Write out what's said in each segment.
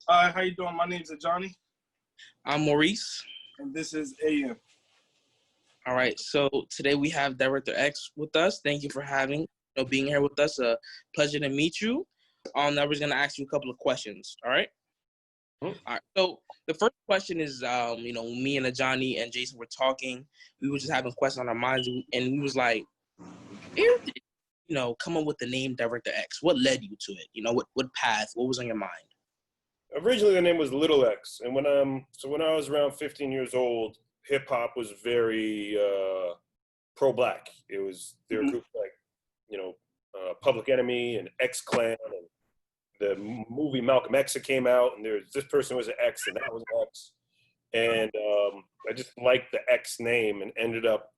Hi, how you doing? My name's Johnny, I'm Maurice. and this is AM. All right, so today we have Director X with us. Thank you for being here with us. A pleasure to meet you. Now we're gonna ask you a couple of questions. All right. All right. So the first question is, me and Johnny and Jason were talking. We were just having questions on our minds, and we was like, where did come up with the name Director X? What led you to it? What path? What was on your mind? Originally, the name was Little X, and when I was around 15 years old, hip hop was very pro-black. It was there were groups like Public Enemy and X Clan, and the movie Malcolm X came out, and there's this person was an X and that was an X, and I just liked the X name, and ended up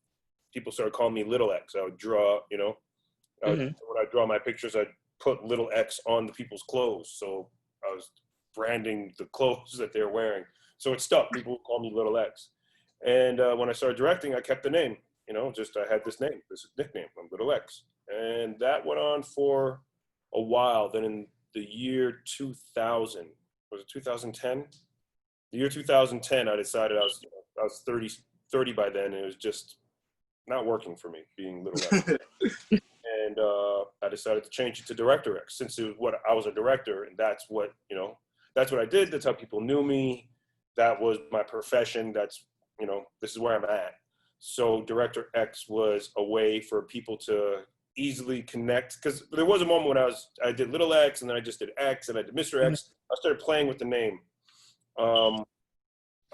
people started calling me Little X. I would draw, when I draw my pictures, I'd put Little X on the people's clothes, so I was branding the clothes that they're wearing. So it stuck. People would call me Little X. And when I started directing, I kept the name. I had this name, this nickname, I'm Little X. And that went on for a while. Then in the year 2000, was it 2010? The year 2010, I decided I was 30 by then, and it was just not working for me, being Little X. And I decided to change it to Director X, since it was what I was a director, and that's what I did. That's how people knew me. That was my profession. That's, this is where I'm at. So Director X was a way for people to easily connect, because there was a moment when I did Little X, and then I just did X, and I did Mr. X. I started playing with the name.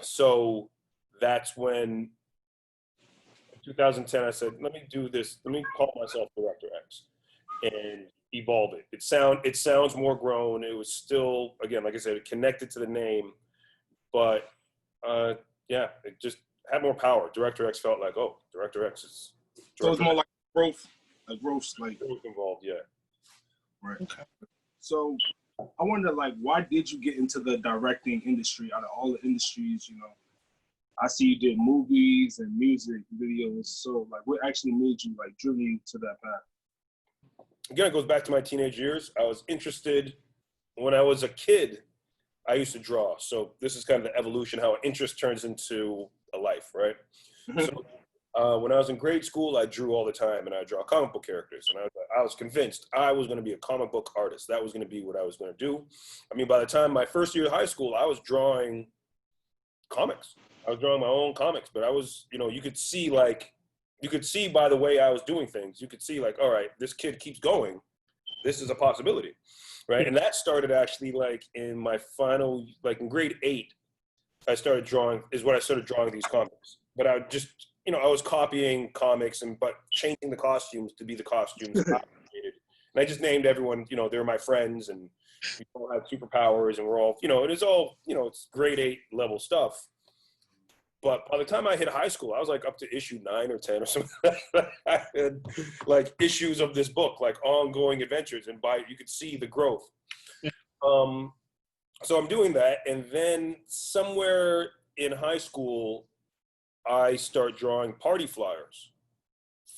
So that's when, in 2010, I said, let me do this. Let me call myself Director X, and evolve it. It sounds more grown. It was still, again, like I said, it connected to the name, but it just had more power. Director X felt like, oh, Director X is. So it's more like growth involved, yeah. Right. Okay. So I wonder, why did you get into the directing industry? Out of all the industries, I see you did movies and music videos. So, what actually made you driven you to that path? Again, it goes back to my teenage years. I was interested when I was a kid. I used to draw. So this is kind of the evolution, how an interest turns into a life, right? So when I was in grade school, I drew all the time, and I draw comic book characters. And I was convinced I was going to be a comic book artist. That was going to be what I was going to do. I mean, by the time my first year of high school, I was drawing comics. I was drawing my own comics, but I was, you could see by the way I was doing things, you could see all right, this kid keeps going. This is a possibility, right? And that started actually in my final, in grade 8, I started drawing these comics. But I just, I was copying comics but changing the costumes to be the costumes I created. And I just named everyone, they were my friends, and we all had superpowers, and we're all, it is all, it's grade 8 level stuff. But by the time I hit high school, I was up to issue 9 or 10 or something. I had issues of this book, ongoing adventures, and you could see the growth. So I'm doing that, and then somewhere in high school, I start drawing party flyers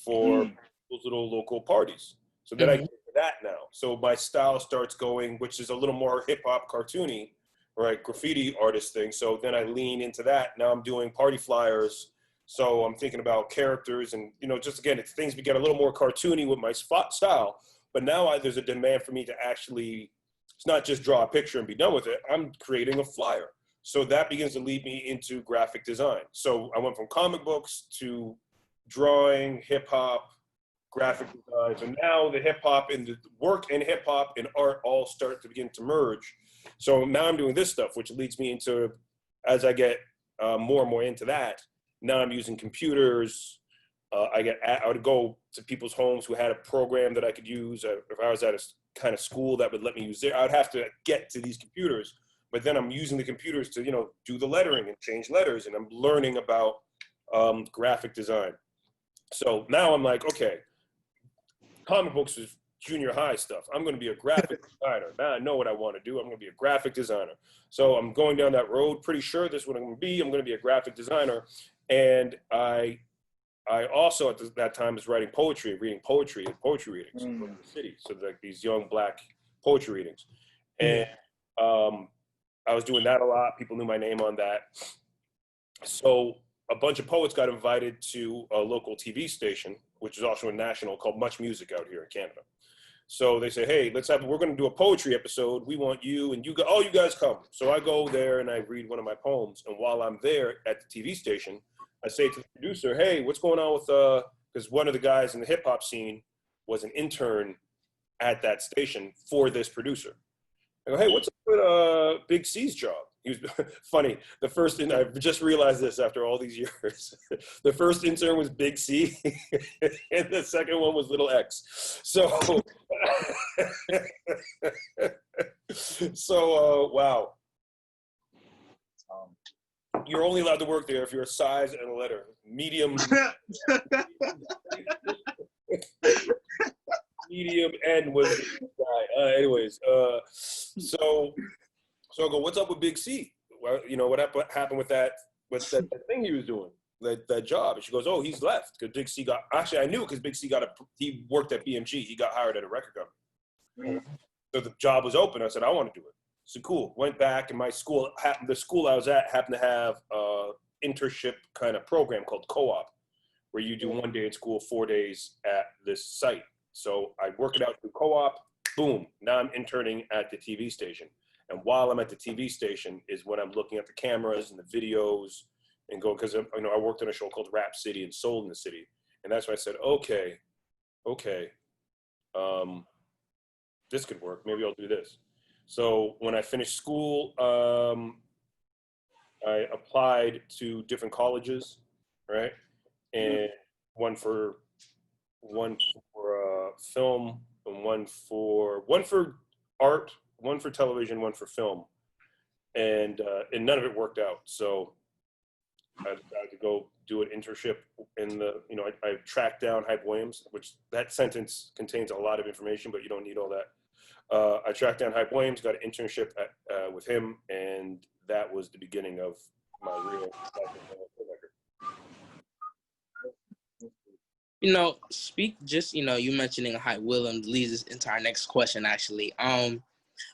for those little local parties. So then I get to that now. So my style starts going, which is a little more hip hop cartoony, right, graffiti artist thing. So then I lean into that. Now I'm doing party flyers. So I'm thinking about characters, and just again, things get a little more cartoony with my style. But now there's a demand for me to actually, it's not just draw a picture and be done with it. I'm creating a flyer. So that begins to lead me into graphic design. So I went from comic books to drawing, hip hop, graphic design. So now the hip hop and the work and hip hop and art all start to begin to merge. So now I'm doing this stuff, which leads me into, as I get more and more into that, now I'm using computers. I would go to people's homes who had a program that I could use. If I was at a kind of school that would let me use it, I would have to get to these computers. But then I'm using the computers to, do the lettering and change letters, and I'm learning about graphic design. So now I'm okay, comic books is junior high stuff. I'm going to be a graphic designer. Now I know what I want to do. I'm going to be a graphic designer. So I'm going down that road, pretty sure this is what I'm going to be. I'm going to be a graphic designer. And I also at that time was reading poetry and poetry readings in the city. So these young Black poetry readings. And I was doing that a lot. People knew my name on that. So a bunch of poets got invited to a local TV station, which is also a national, called Much Music out here in Canada. So they say, hey, we're going to do a poetry episode. We want you and you guys come. So I go there and I read one of my poems. And while I'm there at the TV station, I say to the producer, hey, what's going on with, because one of the guys in the hip hop scene was an intern at that station for this producer. I go, hey, what's up with Big C's job? He was funny. The first, and I've just realized this after all these years. The first intern was Big C, and the second one was Little X. So, wow. You're only allowed to work there if you're a size and a letter. Medium. Medium N was the guy. Anyways, so I go, what's up with Big C? Well, you know, what happened with that thing he was doing, that job? And she goes, oh, he's left because Big C I knew because Big C he worked at BMG. He got hired at a record company. Mm-hmm. So the job was open. I said, I want to do it. So cool. Went back, and my school, the school I was at happened to have a internship kind of program called co-op, where you do 1 day in school, 4 days at this site. So I work it out through co-op, boom, now I'm interning at the TV station. And while I'm at the TV station is when I'm looking at the cameras and the videos and going, because I worked on a show called Rap City and Soul in the City. And that's when I said, okay, this could work. Maybe I'll do this. So when I finished school, I applied to different colleges, right? And one for film, and one for art, one for television, one for film, and none of it worked out. So I had to go do an internship in I tracked down Hype Williams, which that sentence contains a lot of information, but you don't need all that. I tracked down Hype Williams, got an internship with him, and that was the beginning of my real life. You mentioning Hype Williams leads us into our next question, actually.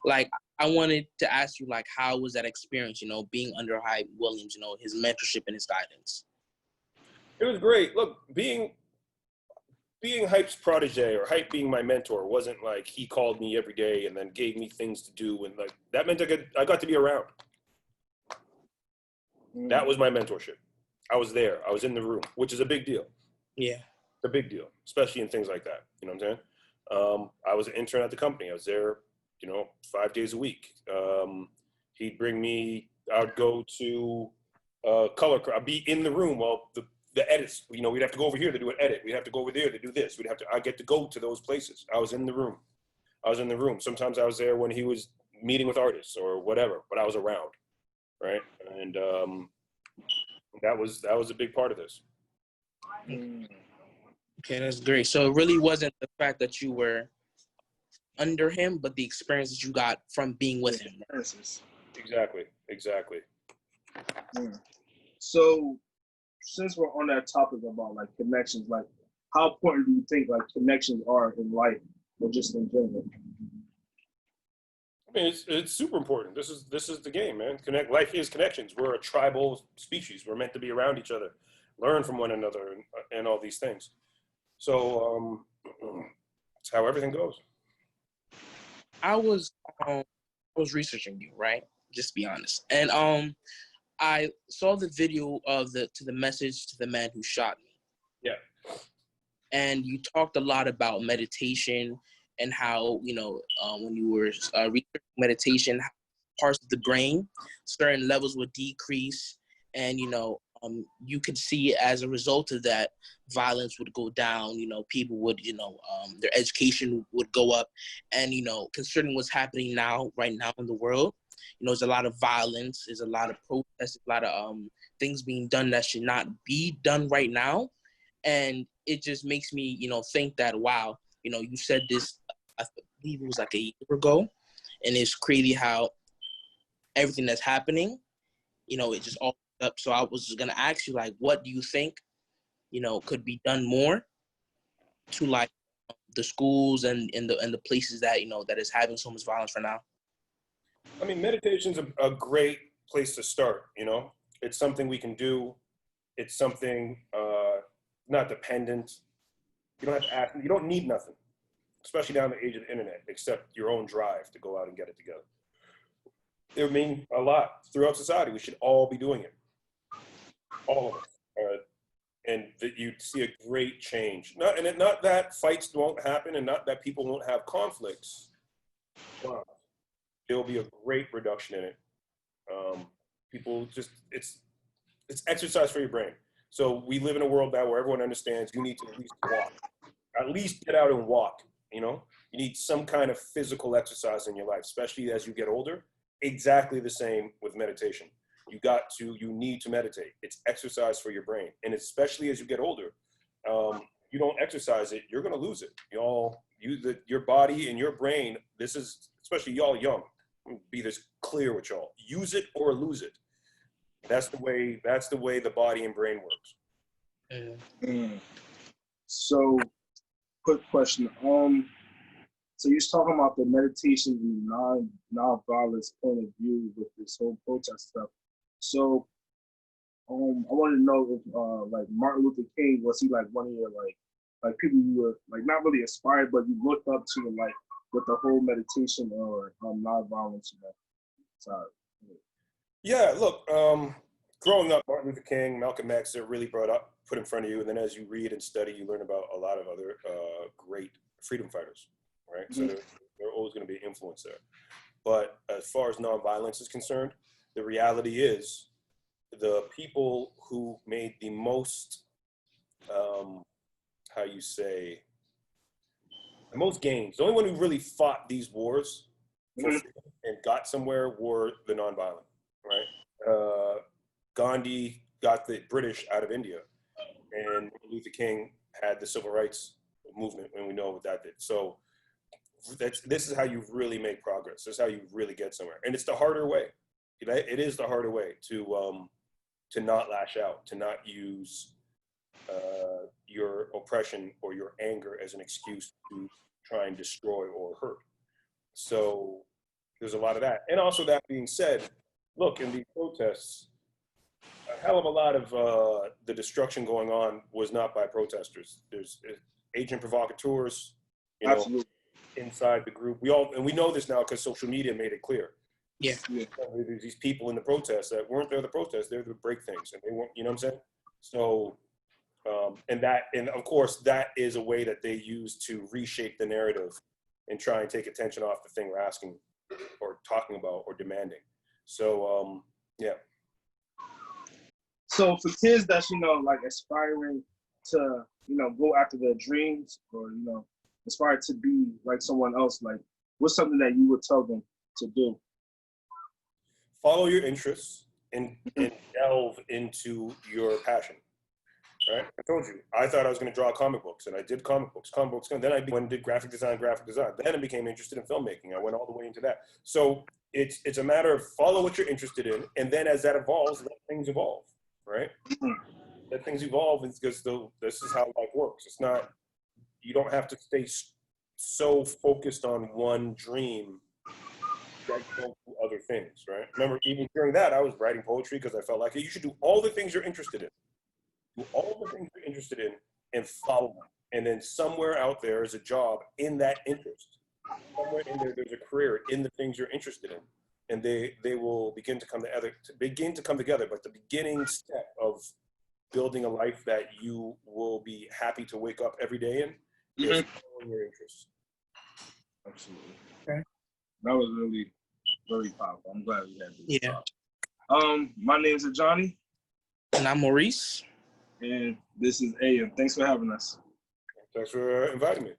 Like, I wanted to ask you, like, how was that experience, being under Hype Williams, his mentorship and his guidance? It was great. Look, being Hype's protege, or Hype being my mentor, wasn't like he called me every day and then gave me things to do, and like that meant I got to be around. That was my mentorship. I was there. I was in the room, which is a big deal. Yeah. A big deal, especially in things like that. You know what I'm saying? I was an intern at the company. I was there, 5 days a week. He'd bring me, I would go to color, I'd be in the room while the edits, we'd have to go over here to do an edit. We'd have to go over there to do this. I get to go to those places. I was in the room. Sometimes I was there when he was meeting with artists or whatever, but I was around, right? And that was a big part of this. Okay, that's great. So it really wasn't the fact that you were under him, but the experience that you got from being with him. Exactly. Yeah. So, since we're on that topic about like connections, like how important do you think like connections are in life, or just in general? I mean, it's super important. This is the game, man. Life is connections. We're a tribal species. We're meant to be around each other, learn from one another, and all these things. So that's how everything goes. I was researching you, right? Just to be honest, and I saw the video of the message to the man who shot me. Yeah. And you talked a lot about meditation and how, when you were researching meditation, parts of the brain, certain levels would decrease. And, you could see as a result of that, violence would go down, people would, their education would go up. And, considering what's happening right now in the world, there's a lot of violence, there's a lot of protests, a lot of things being done that should not be done right now. And it just makes me, think that, wow, you said this, I believe it was like a year ago, and it's crazy how everything that's happening, it just all up. So I was just going to ask you, like, what do you think, could be done more to, like, the schools and the places that, that is having so much violence right now? I mean, meditation's a great place to start, you know? It's something we can do. It's something not dependent. You don't have to ask, you don't need nothing, especially now in the age of the internet, except your own drive to go out and get it together. It would mean a lot throughout society. We should all be doing it. All of us. And that you see a great change. Not that fights won't happen and not that people won't have conflicts. Wow. There will be a great reduction in it. People just, it's exercise for your brain. So we live in a world now where everyone understands you need to at least walk. At least get out and walk, you know? You need some kind of physical exercise in your life, especially as you get older. Exactly the same with meditation. You need to meditate. It's exercise for your brain. And especially as you get older, you don't exercise it, you're gonna lose it. Your body and your brain, this is, especially y'all young, be this clear with y'all. Use it or lose it. That's the way the body and brain works. So, quick question. So you're talking about the meditation and non-violence point of view with this whole protest stuff. So, I want to know if like Martin Luther King, was he like one of your like people you were like not really inspired, but you looked up to like with the whole meditation or non-violence side? Yeah, look, growing up, Martin Luther King, Malcolm X, are really put in front of you, and then as you read and study, you learn about a lot of other great freedom fighters, right? So there's always going to be influence there. But as far as nonviolence is concerned, the reality is the people who made the most, the most gains, the only one who really fought these wars for freedom and got somewhere were the nonviolent, right? Gandhi got the British out of India, and Luther King had the civil rights movement, and we know what that did. So this is how you really make progress. This is how you really get somewhere, and it's the harder way. It is the harder way to not lash out, to not use your oppression or your anger as an excuse to try and destroy or hurt. So there's a lot of that. And also, that being said, look, in these protests, a hell of a lot of the destruction going on was not by protesters. There's agent provocateurs, you know, Absolutely. inside the group. We know this now because social media made it clear. Yeah. There's these people in the protests that weren't there to protest, they're to break things, and they weren't, you know what I'm saying? So, and of course, that is a way that they use to reshape the narrative and try and take attention off the thing we're asking or talking about or demanding. So, yeah. So for kids that's, like aspiring to, go after their dreams or, aspire to be like someone else, like what's something that you would tell them to do? Follow your interests and delve into your passion, right? I told you, I thought I was going to draw comic books, and I did comic books, and then I went and did graphic design. Then I became interested in filmmaking. I went all the way into that. So it's a matter of follow what you're interested in, and then as that evolves, let things evolve, right? Let things evolve, because this is how life works. It's not, you don't have to stay so focused on one dream that you don't do other things, right? Remember, even during that, I was writing poetry because I felt like it. You should do all the things you're interested in. Do all the things you're interested in and follow them. And then somewhere out there is a job in that interest. Somewhere in there, there's a career in the things you're interested in. And they will begin to come together. But the beginning step of building a life that you will be happy to wake up every day in is following your interests. Absolutely. Okay. That was really, really powerful. I'm glad we had this. Yeah. My name is Johnny. And I'm Maurice. And this is AM. Thanks for having us. Thanks for inviting me.